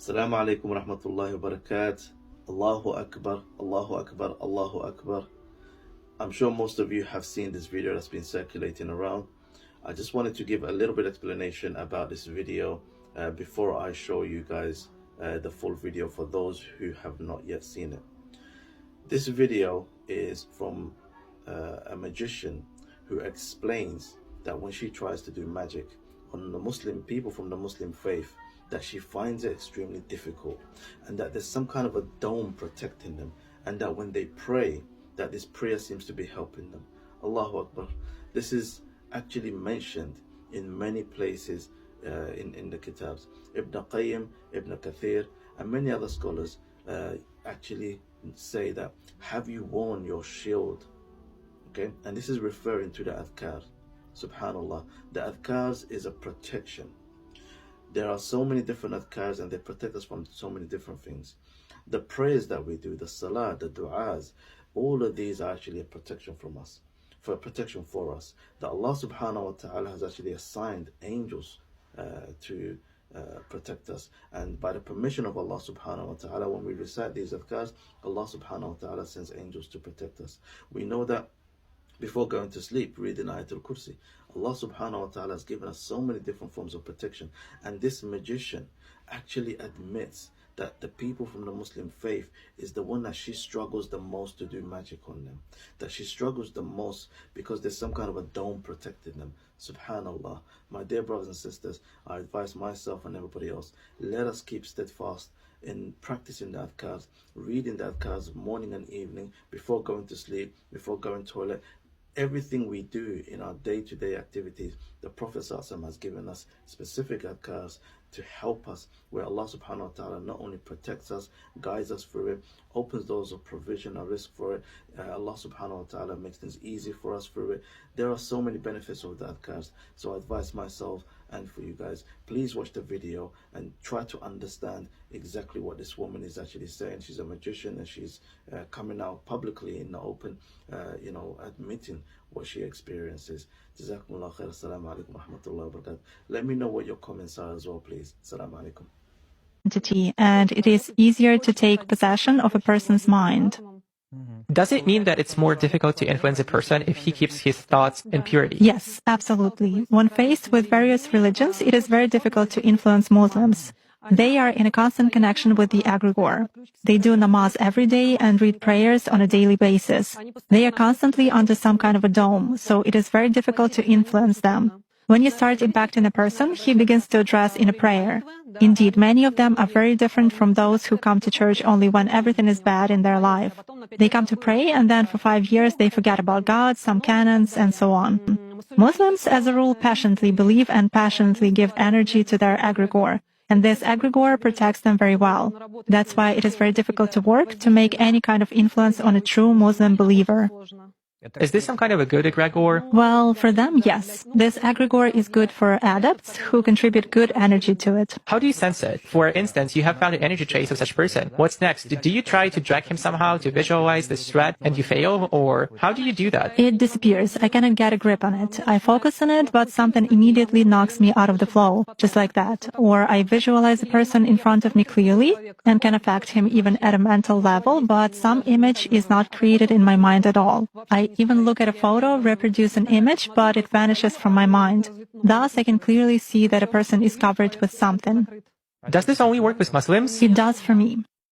Assalamu alaikum wa rahmatullahi wa barakatuh. Allahu Akbar, Allahu Akbar, Allahu Akbar. I'm sure most of you have seen this video that's been circulating around. I just wanted to give a little bit of explanation about this video before I show you guys the full video for those who have not yet seen it. This video is from a magician who explains that when she tries to do magic on the Muslim people from the Muslim faith, that she finds it extremely difficult, and that there's some kind of a dome protecting them, and that when they pray, that this prayer seems to be helping them. Allahu Akbar. This is actually mentioned in many places in the Kitabs. Ibn Qayyim, Ibn Kathir, and many other scholars actually say that, have you worn your shield? Okay, and this is referring to the Athkar. Subhanallah, the Athkars is a protection. There are so many different Athkars and they protect us from so many different things. The prayers that we do, the salah, the du'as, all of these are actually a protection from us, for a protection for us. That Allah subhanahu wa ta'ala has actually assigned angels to protect us. And by the permission of Allah subhanahu wa ta'ala, when we recite these Athkars, Allah subhanahu wa ta'ala sends angels to protect us. We know that before going to sleep, reading Ayatul Kursi, Allah subhanahu wa ta'ala has given us so many different forms of protection. And this magician actually admits that the people from the Muslim faith is the one that she struggles the most to do magic on them. That she struggles the most because there's some kind of a dome protecting them. Subhanallah. My dear brothers and sisters, I advise myself and everybody else, let us keep steadfast in practicing the Adhkars, reading the Adhkars morning and evening, before going to sleep, before going to toilet. Everything we do in our day-to-day activities, the Prophet ﷺ has given us specific adhkars to help us, where Allah subhanahu wa ta'ala not only protects us, guides us through it, opens doors of provision or risk for it. Allah subhanahu wa ta'ala makes things easy for us through it. There are so many benefits of the adhkars. So I advise myself and for you guys, please watch the video and try to understand exactly what this woman is actually saying. She's a magician and she's coming out publicly in the open, admitting what she experiences. Jazakumullah khair. Assalamu alaikum wa rahmatullahi wa barakatuh. Let me know what your comments are as well, please. Assalamu alaikum. And it is easier to take possession of a person's mind. Does it mean that it's more difficult to influence a person if he keeps his thoughts in purity? Yes, absolutely. When faced with various religions, it is very difficult to influence Muslims. They are in a constant connection with the egregore. They do namaz every day and read prayers on a daily basis. They are constantly under some kind of a dome, so it is very difficult to influence them. When you start impacting a person, he begins to address in a prayer. Indeed, many of them are very different from those who come to church only when everything is bad in their life. They come to pray and then for 5 years they forget about God, some canons, and so on. Muslims, as a rule, passionately believe and passionately give energy to their egregore. And this egregore protects them very well. That's why it is very difficult to work to make any kind of influence on a true Muslim believer. Is this some kind of a good egregore? Well, for them, yes. This egregore is good for adepts who contribute good energy to it. How do you sense it? For instance, you have found an energy trace of such a person. What's next? Do you try to drag him somehow to visualize this threat and you fail? Or how do you do that? It disappears. I cannot get a grip on it. I focus on it, but something immediately knocks me out of the flow, just like that. Or I visualize a person in front of me clearly and can affect him even at a mental level, but some image is not created in my mind at all. I even look at a photo, reproduce an image, but it vanishes from my mind. Thus, I can clearly see that a person is covered with something. Does this only work with Muslims? It does for me.